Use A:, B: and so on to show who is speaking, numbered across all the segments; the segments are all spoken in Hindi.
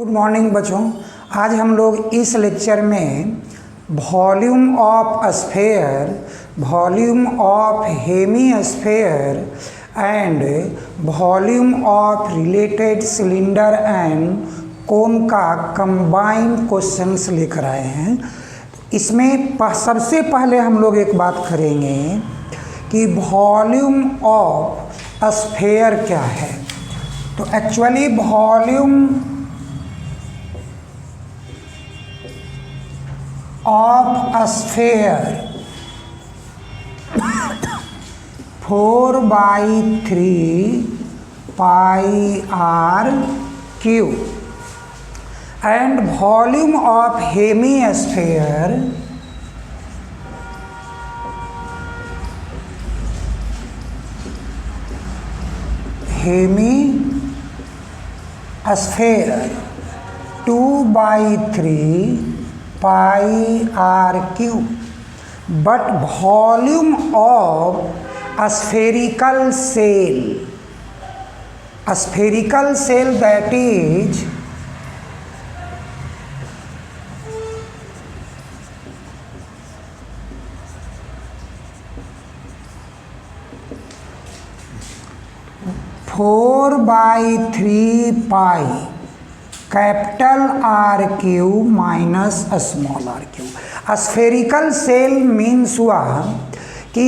A: गुड मॉर्निंग बच्चों। आज हम लोग इस लेक्चर में volume of sphere, volume of hemisphere and volume of related cylinder and कोन का कंबाइंड क्वेश्चंस लेकर आए हैं। इसमें सबसे पहले हम लोग एक बात करेंगे कि वॉल्यूम ऑफ स्फेयर क्या है। तो actually volume of sphere 4/3 pi r cube and volume of hemisphere hemisphere 2/3 pi r cube, but volume of spherical cell that is four by three pi capital R cube minus small r cube. Spherical cell means हुआ कि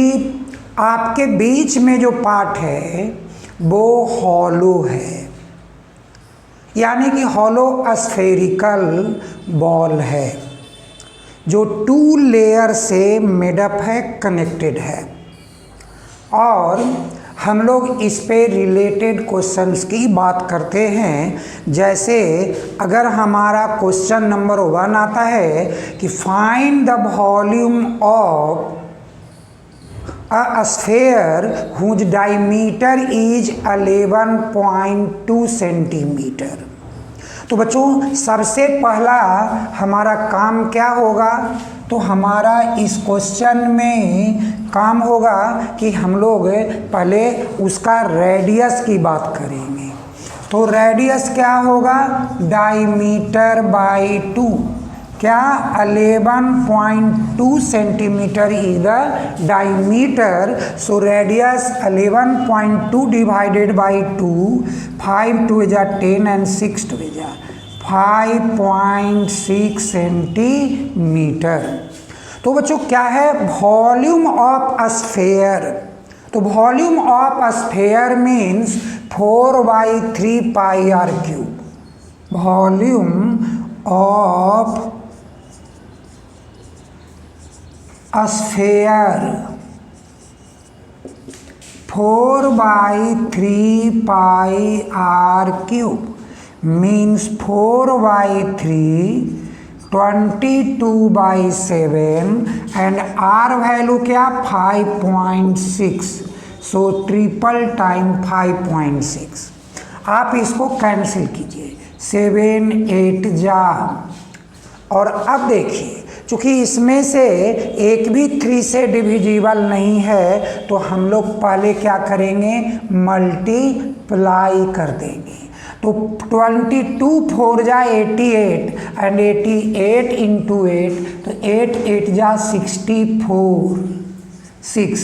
A: आपके बीच में जो पार्ट है वो हॉलो है, यानी कि हॉलो स्फेरिकल बॉल है जो 2 लेयर से मेडअप है, कनेक्टेड है। और हम लोग इस पे रिलेटेड क्वेश्चंस की बात करते हैं। जैसे अगर हमारा क्वेश्चन नंबर 1 आता है कि find the volume of a sphere whose diameter is 11.2 centimetre, तो बच्चों सबसे पहला हमारा काम क्या होगा? तो हमारा इस क्वेश्चन में काम होगा कि हम लोग पहले उसका रेडियस की बात करेंगे। तो रेडियस क्या होगा? डायमीटर बाई 2, क्या 11.2 centimetre is the diameter. So radius 11.2 divided by 2, 5 2 is 10 and 6 2 is 5.6 centimetre. तो बच्चों क्या है वॉल्यूम ऑफ स्फेयर? तो volume of sphere means 4/3 pi r cube. Volume of sphere 4/3 pi r cube means 4/3 22/7 and r value क्या? 5.6। So triple time 5.6। आप इसको कैंसिल कीजिए, 7 8 जा। और अब देखिए चूँकि इसमें से एक भी 3 से डिविजिबल नहीं है तो हम लोग पहले क्या करेंगे? मल्टीप्लाई कर देंगे। तो 22 4 जा 88 एंड 88 इंटू 8, तो 8 8 जा 64, 6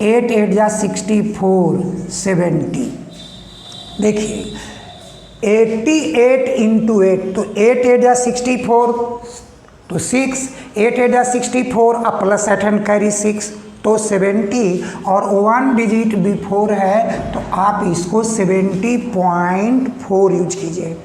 A: 8 8 जा 64 70। देखिए 88 इंटू 8, तो 8 8 जा 64, तो 6 8 8 जा 64 अब प्लस 8 एंड कैरी 6 तो 70, और 1 डिजिट बिफोर है तो आप इसको 70.4 यूज कीजिए।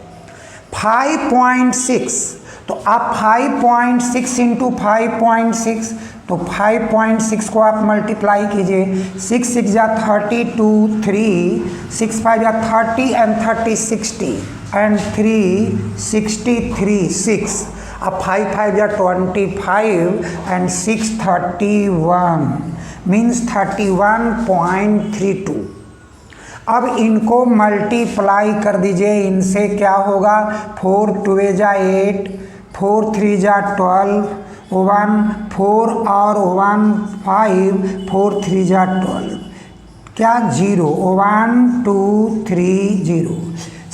A: 5.6, तो आप 5.6 इंटू 5.6, तो 5.6 को आप मल्टीप्लाई कीजिए। 6 6 जा 32, 3 6 5 जा 30 एंड 30 60 एंड 3 63 6। अब 5 5 जा 25 एंड 6 31 मीन्स 31.32। अब इनको मल्टीप्लाई कर दीजिए, इनसे क्या होगा? 4 2 जा 8, 4 3 जा 12, 1 4 और 1 5, 4 3 जा 12, क्या 0, 1 2 3 0।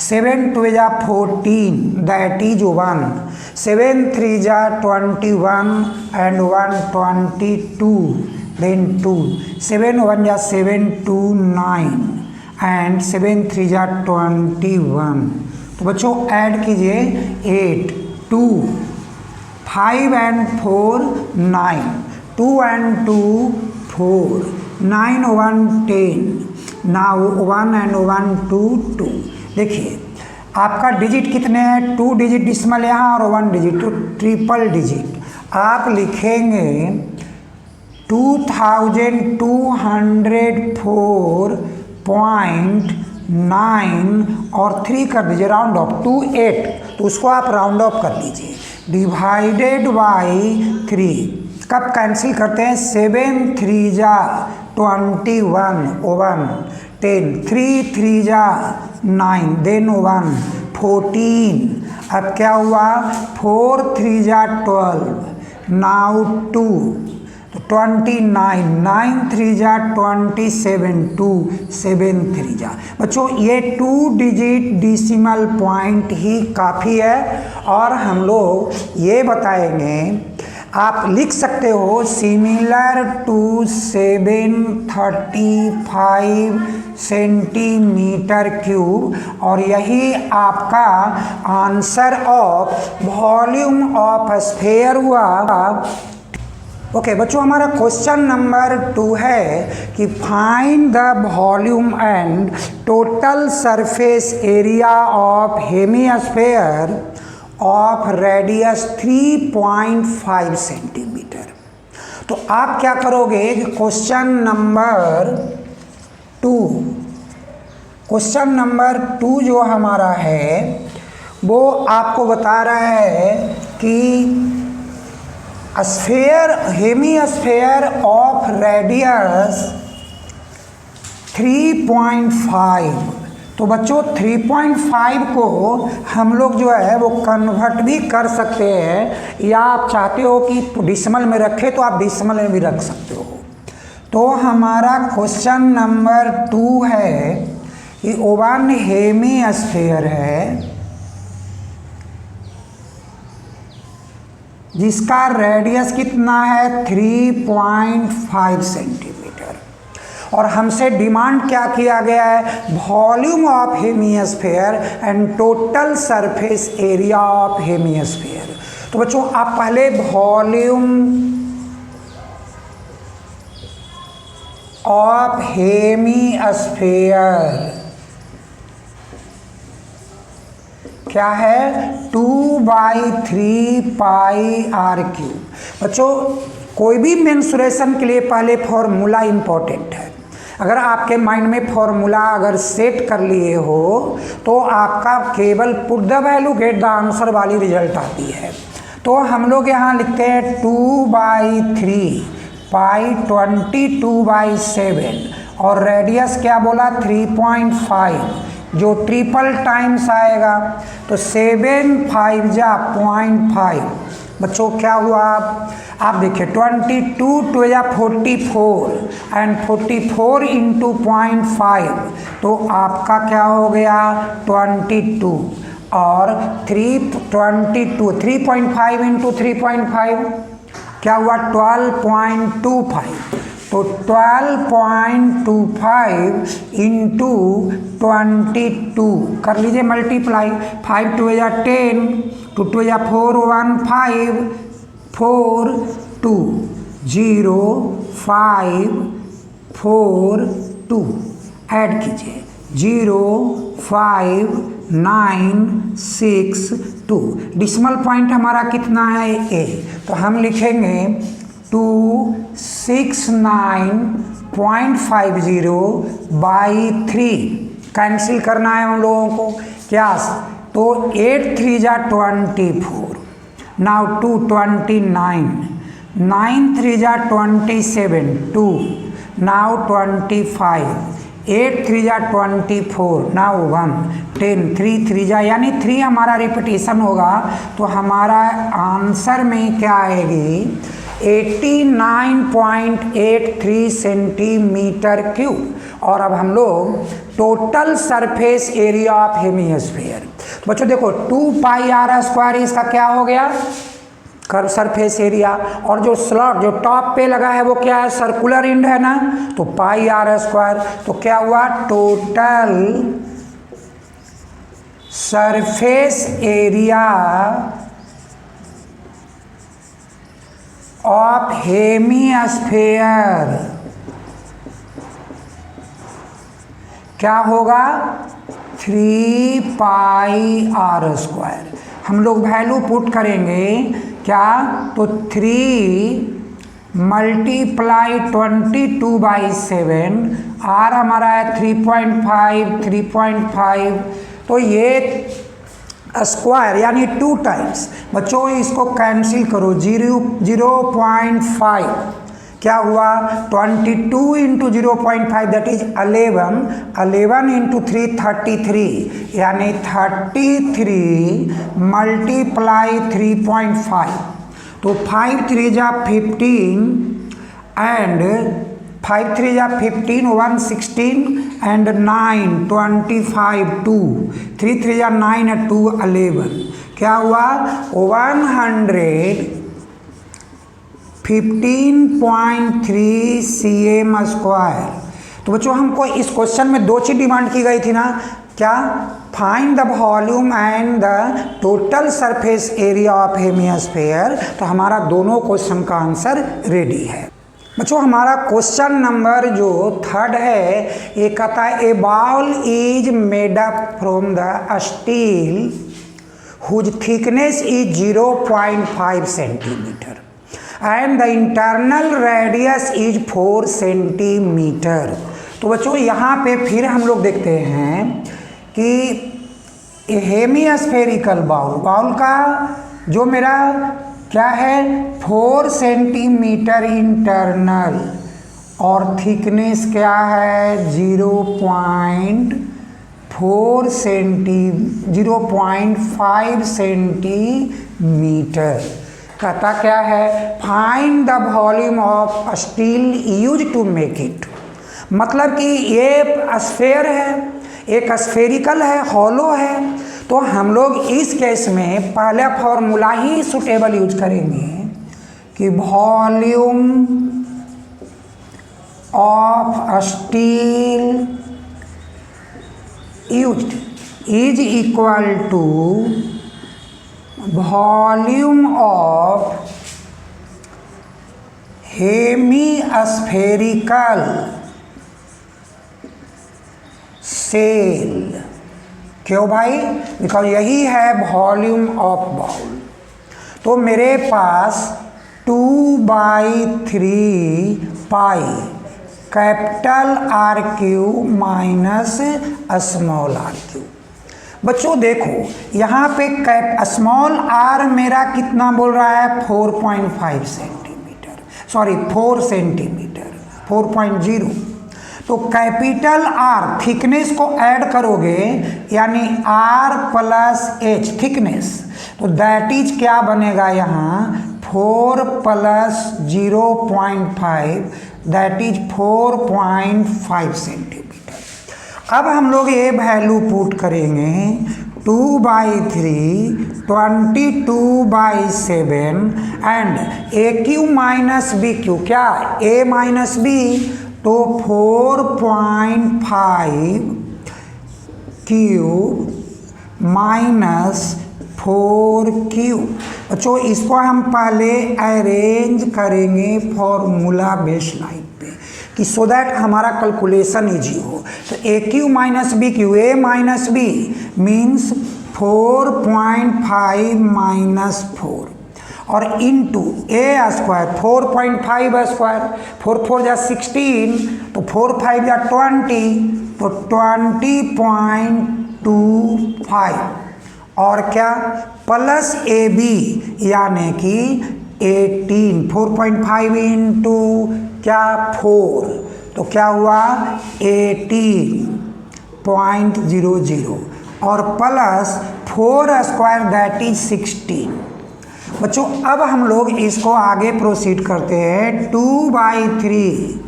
A: 7 2 जा 14 दैट इज 1, 7 3 जा 21 एंड 1 22 देन 2, 7 1 जा 7 2 9 एंड 7 3 जा 21। तो बच्चों ऐड कीजिए 8 2 5 एंड 4 9, 2 एंड 2 4, 9 1 10, नाउ 1 एंड 1 2 2। देखिए आपका डिजिट कितने हैं, 2 डिजिट डिस्मल यहाँ और 1 डिजिट, तो ट्रिपल डिजिट आप लिखेंगे 2204.9 और 3 कर दीजिए राउंड ऑफ टू 8, तो उसको आप राउंड ऑफ कर लीजिए डिवाइडेड बाई 3। कब कैंसिल करते हैं, 7 3 जा 21 1 10, 3 3 जा 9 देन 1 14। अब क्या हुआ, 4 3 जा 12 नाउ 2, तो 29 9 3 जा 27 2 7 3 जा। बच्चों ये 2 डिजिट डिसिमल पॉइंट ही काफ़ी है। और हम लोग ये बताएंगे, आप लिख सकते हो सिमिलर टू 735 सेंटीमीटर क्यूब, और यही आपका answer of volume of sphere हुआ। ओके बच्चों, हमारा क्वेश्चन नंबर 2 है कि find the volume and total surface area of hemisphere of radius 3.5 centimetre. तो आप क्या करोगे, क्वेश्चन नंबर 2 जो हमारा है वो आपको बता रहा है कि स्फीयर हेमिस्फीयर ऑफ रेडियस 3.5। तो बच्चों 3.5 को हम लोग जो है वो कन्वर्ट भी कर सकते हैं, या आप चाहते हो कि डिसिमल में रखें तो आप डिसिमल में भी रख सकते हो। तो हमारा क्वेश्चन नंबर 2 है कि 1 हेमिस्फीयर है जिसका रेडियस कितना है 3.5 सेंटीमीटर, और हमसे डिमांड क्या किया गया है, volume of hemisphere and total surface area of hemisphere. तो बच्चों आप पहले वॉल्यूम ऑफ हेमिस्फीयर क्या है, 2/3 पाई आर क्यूब। बच्चों कोई भी मेंसुरेशन के लिए पहले फॉर्मूला इंपॉर्टेंट है। अगर आपके माइंड में फॉर्मूला अगर सेट कर लिए हो तो आपका केवल put the value get the answer वाली रिजल्ट आती है। तो हम लोग यहाँ लिखते हैं 2/3 पाई 22/7 और रेडियस क्या बोला 3.5, जो ट्रिपल टाइम्स आएगा तो 7 5 जा 0.5। बच्चों क्या हुआ, आप देखिए 22 2 या 44 एंड 44 इंटू 0.5, तो आपका क्या हो गया 22, और 3.5 इंटू 3.5 क्या हुआ 12.25। तो 12.25 इंटू 22 कर लीजिए मल्टीप्लाई, 5 2 या 10, 2 2 या 4 1 5 4 2 0 5 4 2 ऐड कीजिए 0 5 9 6 2। डिसिमल पॉइंट हमारा कितना है ए, तो हम लिखेंगे 269.50/3। कैंसिल करना है हम लोगों को क्या, तो 8 3 जा 24, नाउ 2 29, 9 3 जा 27 2, नाउ 25, 8 3 जा 24 नाउ 1 10, 3 3 जा यानी 3 हमारा रिपीटेशन होगा, तो हमारा आंसर में क्या आएगी 89.83 सेंटीमीटर क्यूब। और अब हम लोग total surface area of hemisphere. बच्चों देखो 2πr² इसका क्या हो गया, कर्व सरफेस एरिया, और जो स्लॉट जो टॉप पे लगा है वो क्या है, सर्कुलर एंड है ना, तो πr²। तो क्या हुआ, total surface area of hemisphere क्या होगा, 3πr²। हम लोग वैल्यू पुट करेंगे क्या, तो 3 × 22/7, आर हमारा है 3.5, तो ये स्क्वायर यानी 2 टाइम्स। बच्चों इसको कैंसिल करो, 0.5 क्या हुआ, 22 × 0.5 दैट इज 11 × 3 33, यानी 33 × 3.5, तो 5 3 जा 15 एंड 5 3 जा 15, 1 16 एंड 9 25, 2 3 3 जा 9 है 2 11, क्या हुआ 115.3 cm²। तो बच्चों हमको इस क्वेश्चन में 2 चीज डिमांड की गई थी ना, क्या, find the volume and the total surface area of hemisphere. तो हमारा दोनों क्वेश्चन का आंसर रेडी है। बच्चों हमारा क्वेश्चन नंबर जो 3 है, ये कहता है A ball is made up from the steel whose thickness is 0.5 centimetre and the internal radius is 4 centimetre. तो बच्चों यहाँ पे फिर हम लोग देखते हैं कि हेमिस्फेरिकल बाउल का जो मेरा क्या है 4 सेंटीमीटर इंटरनल और थिकनेस क्या है 0.5 सेंटीमीटर। कहता क्या है, find the volume of steel use to make it. मतलब कि ये स्फेयर है, एक स्फेरिकल है, हॉलो है, तो हम लोग इस केस में पहला फॉर्मूला ही सुटेबल यूज करेंगे कि volume of steel used is equal to volume of hemispherical cell. क्यों भाई, बिकॉज यही है वॉल्यूम ऑफ बाउल। तो मेरे पास 2/3 pi capital R³ minus small r³। बच्चों देखो यहाँ पे स्मॉल r मेरा कितना बोल रहा है 4.5 सेंटीमीटर, सॉरी 4 सेंटीमीटर 4.0। तो कैपिटल R थिकनेस को ऐड करोगे यानी R + H थिकनेस, तो दैट इज क्या बनेगा यहाँ 4 + 0.5 दैट इज 4.5 सेंटीमीटर। अब हम लोग ये वैल्यू पुट करेंगे 2/3 22/7 एंड AQ - BQ क्या A - B, तो 4.5 क्यूब -4 बच्चों इसको हम पहले अरेंज करेंगे फॉर्मूला बेस लाइन पे कि सो दैट हमारा कैलकुलेशन इजी हो। तो AQ - BQ, A - B means 4.5 - 4 और इंटू A² 4.5², 4 4 जा 16, तो 4 5 जा 20, तो 20.25 और क्या प्लस AB यानी कि 18, 4.5 इंटू क्या 4, तो क्या हुआ 18.00 और प्लस 4² दैट इज 16। बच्चों अब हम लोग इसको आगे प्रोसीड करते हैं 2/3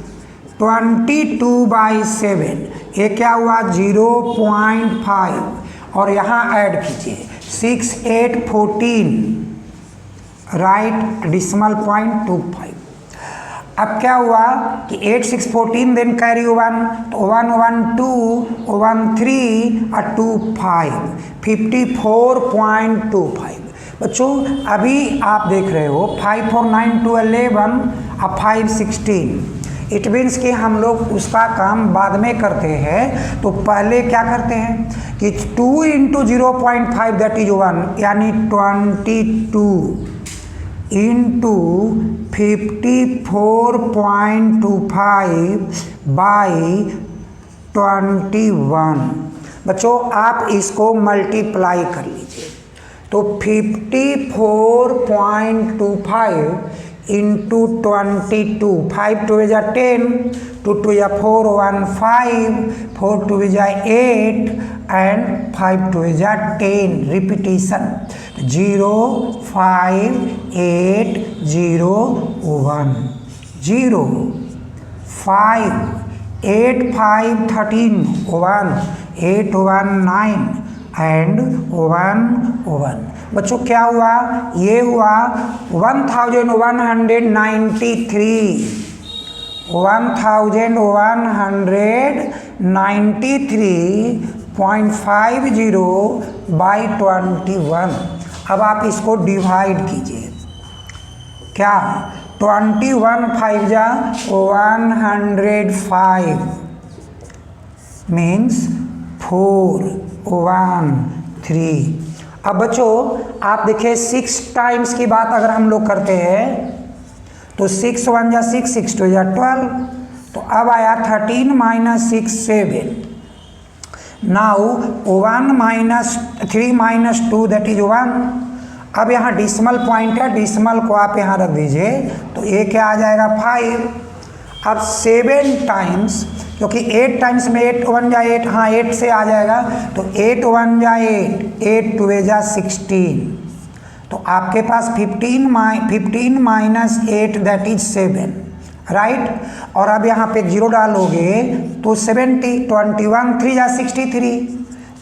A: 22/7, ये क्या हुआ 0.5, और यहाँ ऐड कीजिए 6 8 14, राइट, डेसिमल पॉइंट 25। अब क्या हुआ कि 8 6 14, देन कैरी 1, तो 1 1 2 1 3 और 2 5, 54.25। बच्चों अभी आप देख रहे हो 5 4 9 2 11 और 5 16, इट मीन्स कि हम लोग उसका काम बाद में करते हैं, तो पहले क्या करते हैं कि 2 × 0.5 दैट इज 1, यानी 22 इंटू 54.25 बाई 21। बच्चों आप इसको मल्टीप्लाई कर लीजिए, तो 54.25 इंटू 22, 5 2 = 10, 2 2 = 4 1 5, 4 2 = 8 and 5 2 = 10, रिपीटिशन 0 5 8 0 1 0 5 8 5 13 1 8 1 9 and 1 1। बच्चों क्या हुआ, ये हुआ 1193.50 by 21। अब आप इसको डिवाइड कीजिए, क्या 21 5 जा 105 मीन्स 4 1 3। अब बच्चों आप देखिए 6 टाइम्स की बात अगर हम लोग करते हैं तो 6 1 जा 6, 6 2 जा 12, तो अब आया 13 - 6 7। Now 1 - 3 - 2 that is 1। अब यहाँ डिसिमल पॉइंट है, डिसिमल को आप यहाँ रख दीजिए, तो ये क्या आ जाएगा 5। अब 7 टाइम्स, क्योंकि 8 टाइम्स में 8 1 जा 8, हाँ 8 से आ जाएगा, तो 8 1 जा 8, 8 2 जा 16, तो आपके पास 15 - 8 दैट इज 7, राइट। और अब यहाँ पे 0 डालोगे तो 70, 21 3 जा 63,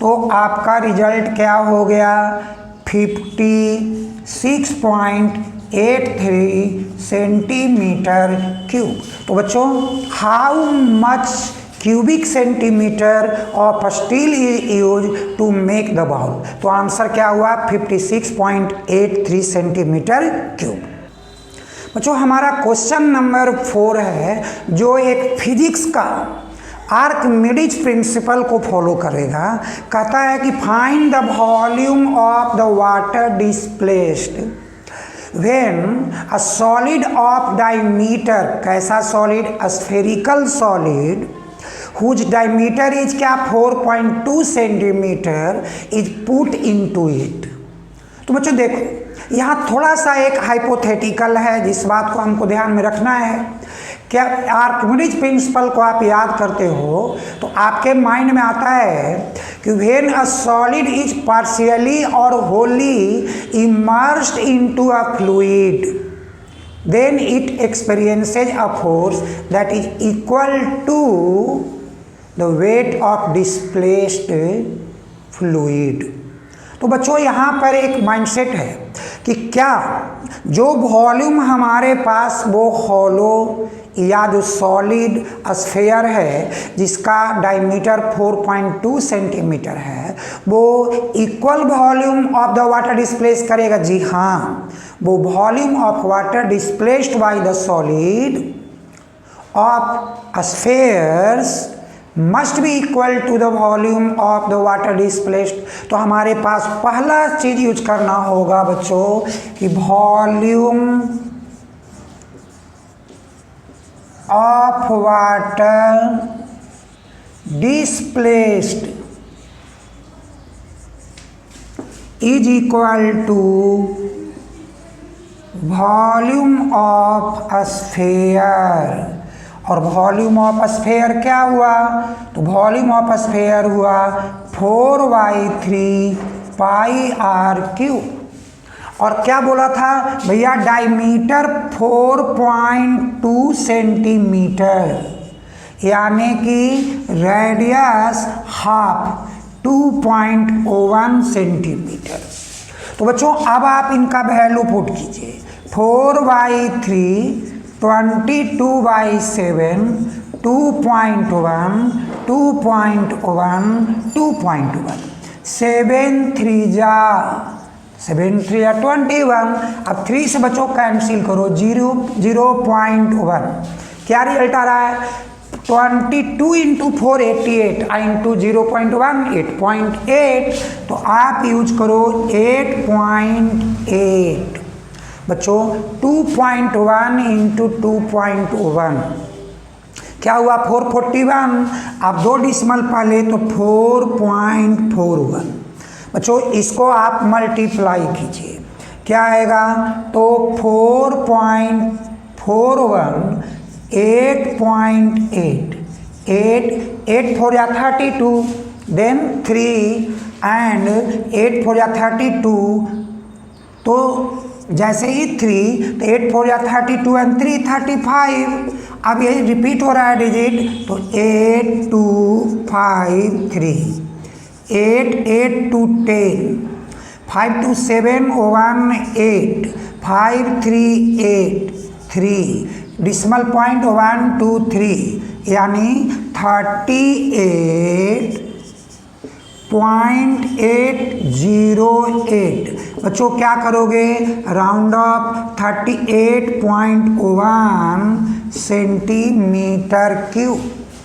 A: तो आपका रिजल्ट क्या हो गया 56.83 सेंटीमीटर क्यूब। तो बच्चों how much cubic centimetre of steel is use to make the bowl, तो आंसर क्या हुआ 56.83 सेंटीमीटर क्यूब। बच्चों हमारा क्वेश्चन नंबर 4 है, जो एक फिजिक्स का आर्किमिडीज प्रिंसिपल को फॉलो करेगा। कहता है कि find the volume of the water displaced when a solid of diameter, कैसा solid, spherical solid whose diameter is क्या 4.2 centimetre is put into it. तो बच्चों देखो यहाँ थोड़ा सा एक हाइपोथेटिकल है, जिस बात को हमको ध्यान में रखना है। क्या आर्किमिडीज प्रिंसिपल को आप याद करते हो तो आपके माइंड में आता है कि when a solid is partially और wholly immersed into a fluid then it experiences a force that is equal to the weight of displaced fluid. तो बच्चों यहाँ पर एक माइंडसेट है कि क्या जो वॉल्यूम हमारे पास वो हॉलो या जो सॉलिड स्फेयर है जिसका डायमीटर 4.2 सेंटीमीटर है, वो equal volume of the water displace करेगा। जी हाँ, वो volume of water displaced by the solid of spheres must be equal to the volume of the water displaced. तो हमारे पास पहला चीज यूज करना होगा बच्चों कि volume of water displaced is equal to volume of sphere. और वॉल्यूम ऑफ स्फेयर क्या हुआ, तो वॉल्यूम ऑफ स्फेयर हुआ 4/3 πr³। और क्या बोला था भैया, डायमीटर 4.2 सेंटीमीटर, यानी कि रेडियस हाफ 2.01 सेंटीमीटर। तो बच्चों अब आप इनका वैल्यू पुट कीजिए। 4/3 22/7 2.1 2.1 2.1 7 3 जा 21। अब 3 से बच्चों कैंसिल करो, 0.1। क्या रिजल्ट आ रहा है? 22 इंटू 4 88 इंटू 0.1 8.8। तो आप यूज करो 8.8 बच्चों। 2.1 इंटू 2.1 क्या हुआ? 441। आप 2 डिसिमल पाले तो 4.41 बच्चों। इसको आप मल्टीप्लाई कीजिए, क्या आएगा? तो 4.41 8.8 8 4 या 32 देन 3 एंड 8 4 या 32। तो जैसे ही 3 तो 8 4 या 32 एंड 3 35। अब ये रिपीट हो रहा है डिजिट, तो 8 2 5 3 8 8 2 10 5 2 7 1 8 5 3 8 3 डिसिमल पॉइंट 1 2 3 यानी 38.808। बच्चों क्या करोगे? Round of 38.1 centimetre cube.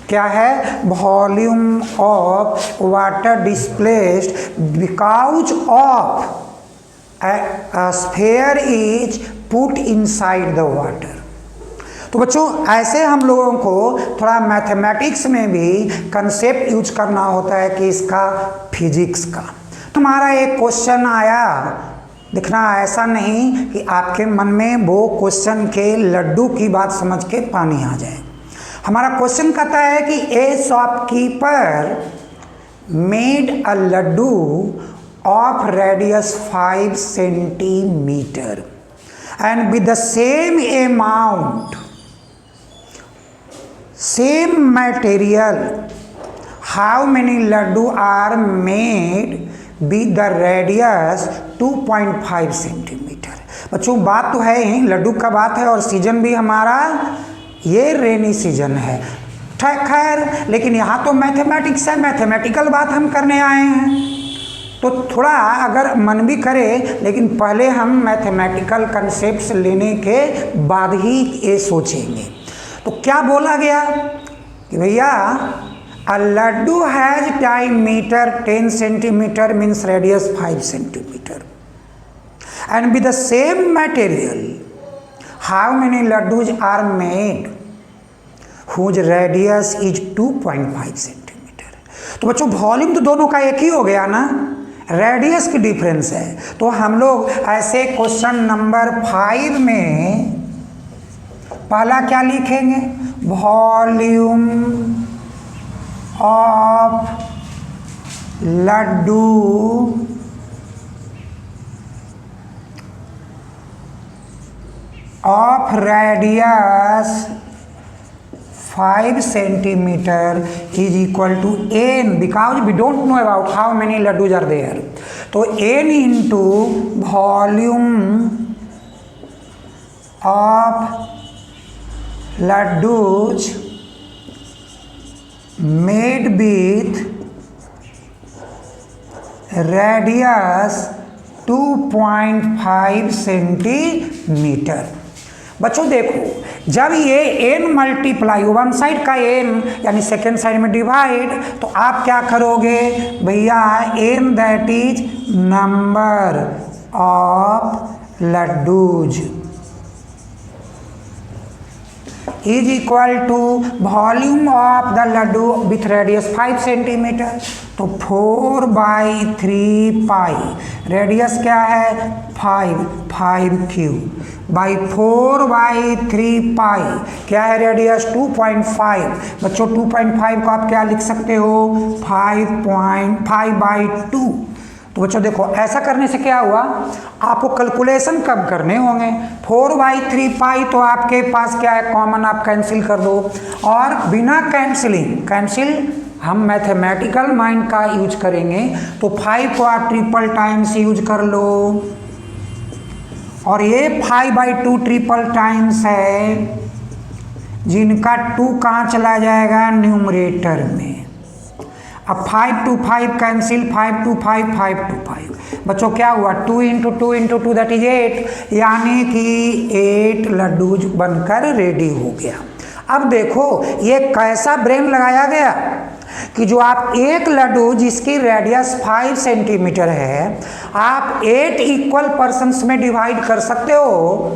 A: क्या है? Volume of water displaced because of a sphere is put inside the water। तो बच्चों ऐसे हम लोगों को थोड़ा मैथमेटिक्स में भी कंसेप्ट यूज करना होता है कि इसका फिजिक्स का। तुम्हारा एक क्वेश्चन आया, दिखना ऐसा नहीं कि आपके मन में वो क्वेश्चन के लड्डू की बात समझ के पानी आ जाए। हमारा क्वेश्चन कहता है कि a shopkeeper made a laddu of radius 5 centimeter and with the same amount, same material, how many laddu are made with the radius 2.5 centimeter। बच्चों बात तो है ही, लड्डू का बात है और सीजन भी हमारा ये रेनी सीजन है। खैर लेकिन यहाँ तो मैथमेटिक्स है, मैथमेटिकल बात हम करने आए हैं, तो थोड़ा अगर मन भी करे लेकिन पहले हम मैथमेटिकल कंसेप्ट्स लेने के बाद ही ये सोचेंगे। तो क्या बोला गया कि भैया a laddu has diameter 10 centimetre means radius 5 centimetre and with the same material how many laddus are made whose radius is 2.5 centimetre. तो बच्चों वॉल्यूम तो दोनों का एक ही हो गया ना, रेडियस की डिफरेंस है। तो हम लोग ऐसे क्वेश्चन नंबर 5 में पहला क्या लिखेंगे? Volume of laddu of radius 5 centimeter is equal to n because we don't know about how many laddus are there। तो n into volume of laddus made with radius 2.5 centimetre. बच्चों देखो जब ये n मल्टीप्लाई वन साइड का n यानी सेकेंड साइड में डिवाइड, तो आप क्या करोगे भैया? n that is number of laddus is equal to volume of the laddu with radius 5 centimetre. तो 4/3 पाई, रेडियस क्या है? 5 क्यूब बाई 4/3 पाई क्या है? रेडियस 2.5। बच्चों 2.5 को आप क्या लिख सकते हो? 5.5/2 तो बच्चों देखो ऐसा करने से क्या हुआ, आपको कैलकुलेशन कब करने होंगे, 4/3 तो आपके पास क्या है कॉमन, आप कैंसिल कर दो, और बिना कैंसिल हम मैथमेटिकल माइंड का यूज करेंगे, तो 5 को आप ट्रिपल टाइम्स यूज कर लो, और ये 5/2 ट्रिपल टाइम्स है, जिनका 2 कहाँ चला जाएगा न्यूमरेटर में। अब 5 to 5 कैंसिल, 5 to 5, 5 to 5, बच्चों क्या हुआ 2 into 2 into 2 दैट इज 8, यानी कि 8 लड्डू बनकर रेडी हो गया। अब देखो ये कैसा ब्रेन लगाया गया कि जो आप एक लड्डू जिसकी रेडियस 5 सेंटीमीटर है, आप 8 इक्वल पर्सन्स में डिवाइड कर सकते हो,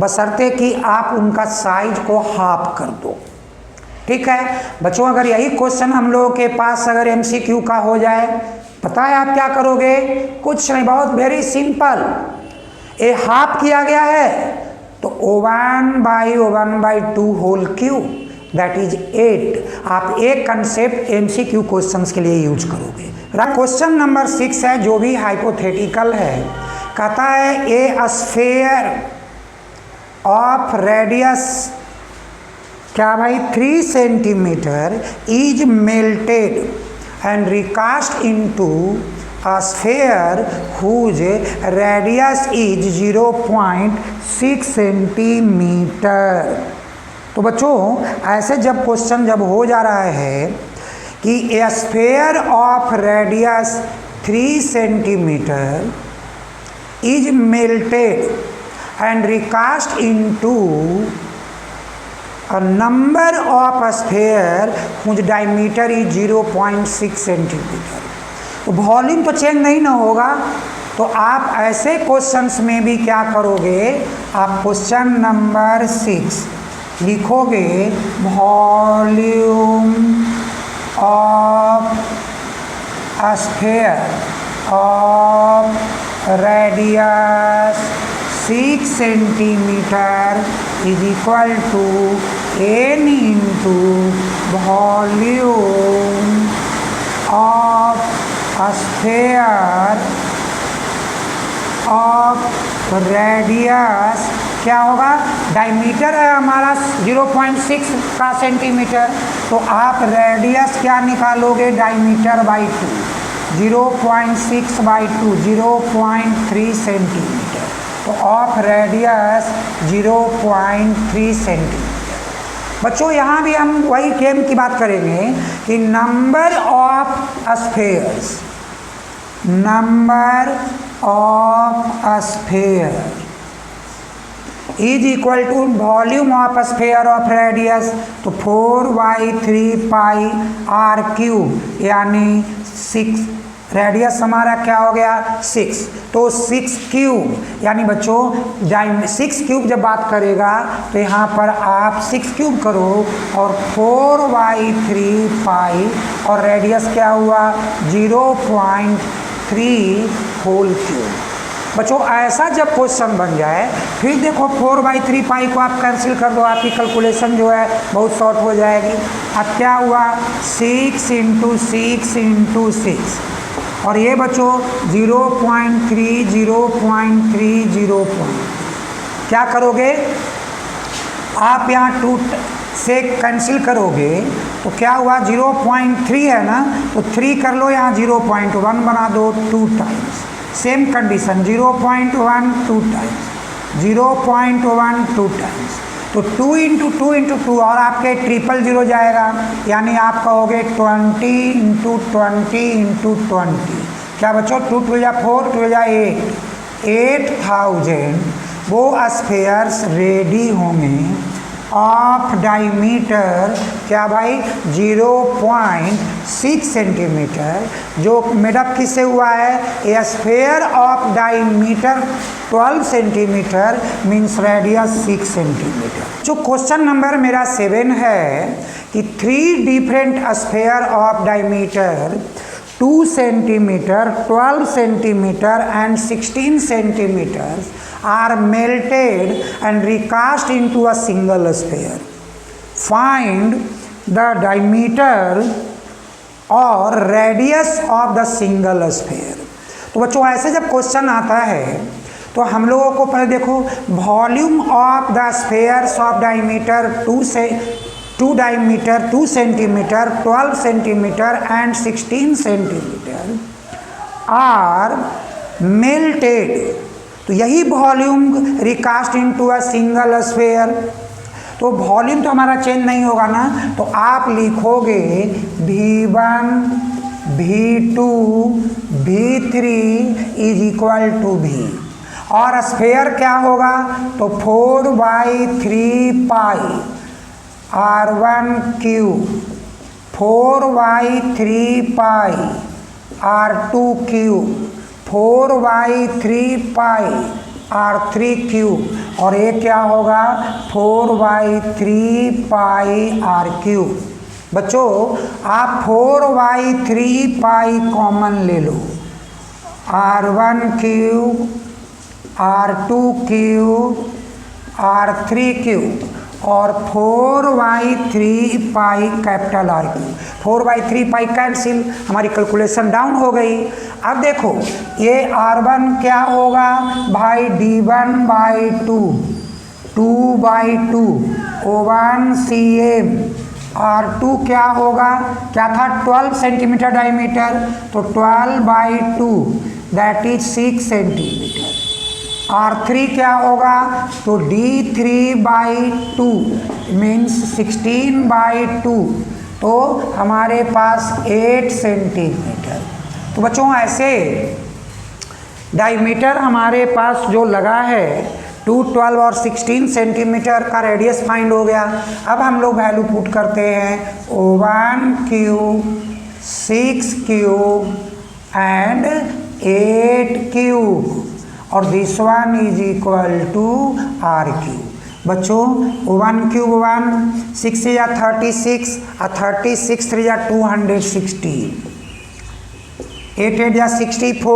A: बशर्ते कि आप उनका साइज को हाफ कर दो। ठीक है बच्चों, अगर यही क्वेश्चन हम लोगों के पास अगर MCQ का हो जाए, पता है आप क्या करोगे, कुछ नहीं, बहुत वेरी सिंपल, ये हाफ किया गया है तो 1/2 होल क्यूब दैट इज 8। आप एक कंसेप्ट MCQ क्वेश्चंस के लिए यूज करोगे। क्वेश्चन नंबर 6 है, जो भी हाइपोथेटिकल है, कहता है ए स्फीयर ऑफ रेडियस क्या भाई 3 centimetre is melted and recast into a sphere whose radius is 0.6 centimetre. तो बच्चों ऐसे जब क्वेश्चन जब हो जा रहा है कि a sphere of radius 3 centimetre is melted and recast into a number of a sphere whose diameter is 0.6 centimetre, तो वॉल्यूम तो चेंज नहीं ना होगा, तो आप ऐसे क्वेश्चंस में भी क्या करोगे, आप क्वेश्चन नंबर 6 लिखोगे volume of a sphere of radius 6 centimetre is equal to n into volume of a sphere of radius क्या होगा, डायमीटर है हमारा 0.6 का सेंटीमीटर, तो आप रेडियस क्या निकालोगे, डायमीटर बाई 2, 0.6/2 0.3 सेंटीमीटर, तो ऑफ रेडियस 0.3 सेंटीमीटर। बच्चों यहाँ भी हम वही गेम की बात करेंगे कि number of spheres, number of sphere is equal to volume of sphere of radius, तो 4/3 r क्यूब, यानी 6, रेडियस हमारा क्या हो गया 6, तो 6 क्यूब, यानी बच्चों 6 क्यूब जब बात करेगा तो यहाँ पर आप 6 क्यूब करो और 4/3 और रेडियस क्या हुआ 0.3 होल क्यूब। बच्चों ऐसा जब क्वेश्चन बन जाए, फिर देखो 4/3 को आप कैंसिल कर दो, आपकी कैलकुलेशन जो है बहुत शॉर्ट हो जाएगी। अब क्या हुआ 6 × 6 × 6, और ये बच्चों 0.3 क्या करोगे आप यहाँ 2 से कैंसिल करोगे तो क्या हुआ 0.3 है ना, तो 3 कर लो, यहाँ 0.1 बना दो 2 times, same condition 0.1 2 times, 0.1 2 times, तो 2 × 2 × 2 और आपके 000 जाएगा, यानी आप कहोगे 20 × 20 × 20। क्या बच्चों 2 × 2 = 4, 2 × 8, 8000 वो स्फीयर्स रेडी होंगे ऑफ डायमीटर क्या भाई 0.6 सेंटीमीटर, जो मेडअप किससे हुआ है, ए sphere of diameter 12 centimetre means radius 6 centimetre. जो क्वेश्चन नंबर मेरा 7 है कि 3 different sphere of diameter 2 centimetre, 12 centimetre and 16 centimetre are melted and recast into a single sphere. Find the diameter or radius of the single sphere. तो बच्चों ऐसे जब क्वेश्चन आता है तो हम लोगों को पहले देखो volume of the spheres of diameter 2 diameter 2 centimetre 12 centimetre and 16 centimetre are melted. तो यही volume recast into a single sphere. तो वॉल्यूम तो हमारा चेंज नहीं होगा ना, तो आप लिखोगे V1 V2 V3 is equal to V। और स्फेयर क्या होगा, तो 4/3 pi R1 cube 4/3 pi R2 cube 4/3 pi R3 cube और ये क्या होगा 4/3 पाई R क्यूब। बच्चों आप 4/3 पाई कॉमन ले लो, R1 cube R2 cube R3 cube और 4/3 pi capital R cube. 4/3 pi cancel, हमारी कैलकुलेशन डाउन हो गई। अब देखो ये R1 क्या होगा भाई D1/2 2/2 O1 cm। R2 क्या होगा, क्या था 12 सेंटीमीटर डायमीटर, तो 12/2 दैट इज 6 सेंटीमीटर। R3 क्या होगा, तो D3/2 मीन्स 16/2, तो हमारे पास 8 सेंटीमीटर। तो बच्चों ऐसे डायमीटर हमारे पास जो लगा है 2, 12 और 16 सेंटीमीटर का रेडियस फाइंड हो गया। अब हम लोग वैल्यू पुट करते हैं O1 cube 6 cube and 8 cube और this one is equal to R cube. बच्चों 1 क्यूब 1 6 या 36 और 36 3 या 216 8 8 या 64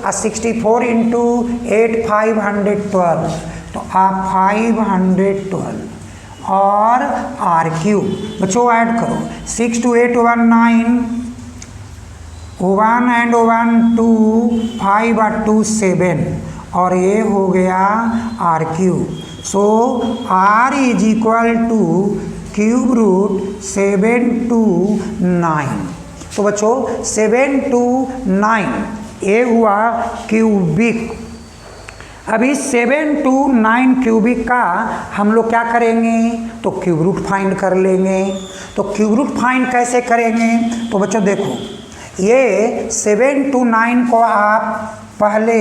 A: और 64 इंटू 8 512, तो आप 512 और R क्यूब। बच्चों ऐड करो 6 to 8 1 9 1 and 1 2 5 और 2 7 और ये हो गया R cube. So R is equal to cube root 7 to 9। तो बच्चों 7 to 9 ये हुआ क्यूबिक। अभी 7 to 9 क्यूबिक का हम लोग क्या करेंगे, तो क्यूब रूट फाइंड कर लेंगे। तो क्यूब रूट फाइंड कैसे करेंगे, तो बच्चों देखो ये 7 to 9 को आप पहले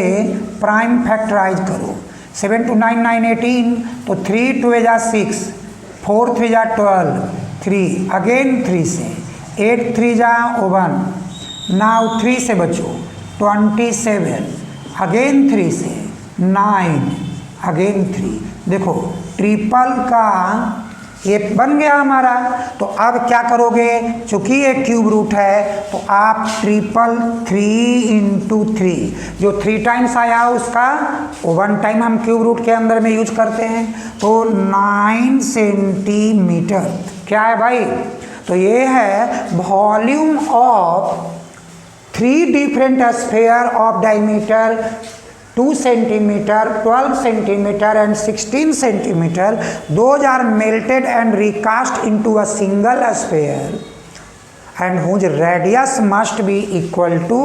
A: प्राइम फैक्टराइज करो। 7 to 9 9 18, तो 3 2 जा 6 4 3 जा 12 3 अगेन 3 से 8 3 जा 1 नाउ 3 से बच्चों 27 अगेन 3 से 9 अगेन 3। देखो ट्रिपल का ये बन गया हमारा। तो अब क्या करोगे, चूंकि ये क्यूब रूट है तो आप 3 इंटू 3 जो 3 टाइम्स आया उसका 1 टाइम हम क्यूब रूट के अंदर में यूज करते हैं, तो 9 सेंटीमीटर। क्या है भाई, तो ये है volume of 3 different sphere of diameter 2 centimeter, 12 centimeter and 16 centimeter. Those are melted and recast into a single sphere and whose radius must be equal to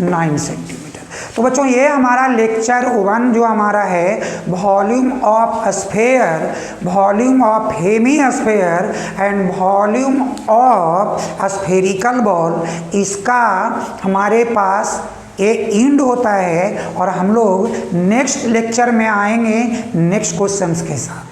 A: 9 centimeter. तो बच्चों ये हमारा लेक्चर 1 जो हमारा है volume of sphere, volume of hemisphere and volume of spherical ball, इसका हमारे पास ये इंड होता है और हम लोग नेक्स्ट लेक्चर में आएंगे नेक्स्ट क्वेश्चंस के साथ।